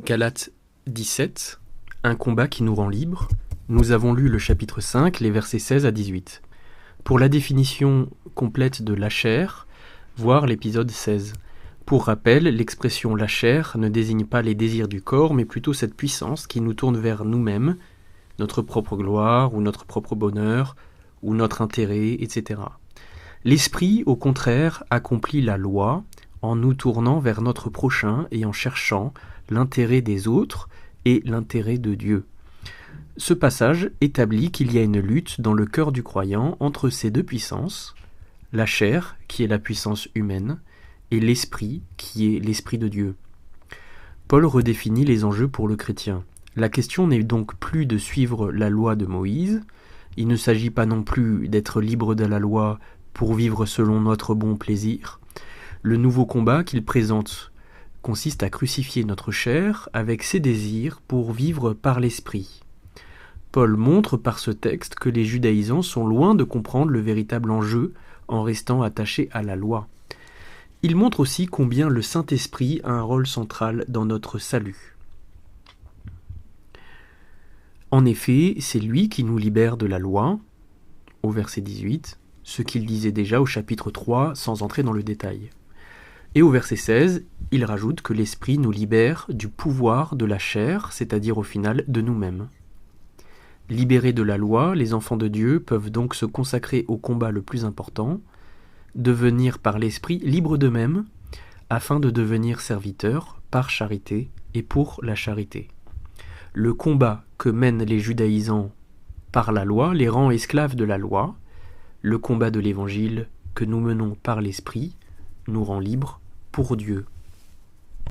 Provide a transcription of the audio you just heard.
Galates 17, un combat qui nous rend libres. Nous avons lu le chapitre 5, les versets 16 à 18. Pour la définition complète de la chair, voir l'épisode 16. Pour rappel, l'expression la chair ne désigne pas les désirs du corps, mais plutôt cette puissance qui nous tourne vers nous-mêmes, notre propre gloire ou notre propre bonheur, ou notre intérêt, etc. L'esprit, au contraire, accomplit la loi en nous tournant vers notre prochain et en cherchant l'intérêt des autres et l'intérêt de Dieu. Ce passage établit qu'il y a une lutte dans le cœur du croyant entre ces deux puissances, la chair, qui est la puissance humaine, et l'esprit, qui est l'esprit de Dieu. Paul redéfinit les enjeux pour le chrétien. La question n'est donc plus de suivre la loi de Moïse, il ne s'agit pas non plus d'être libre de la loi pour vivre selon notre bon plaisir. Le nouveau combat qu'il présente consiste à crucifier notre chair avec ses désirs pour vivre par l'esprit. Paul montre par ce texte que les judaïsants sont loin de comprendre le véritable enjeu en restant attachés à la loi. Il montre aussi combien le Saint-Esprit a un rôle central dans notre salut. En effet, c'est lui qui nous libère de la loi, au verset 18, ce qu'il disait déjà au chapitre 3 sans entrer dans le détail. Et au verset 16, il rajoute que l'Esprit nous libère du pouvoir de la chair, c'est-à-dire au final de nous-mêmes. Libérés de la loi, les enfants de Dieu peuvent donc se consacrer au combat le plus important, devenir par l'Esprit libres d'eux-mêmes, afin de devenir serviteurs par charité et pour la charité. Le combat que mènent les judaïsants par la loi les rend esclaves de la loi. Le combat de l'Évangile que nous menons par l'Esprit nous rend libres pour Dieu.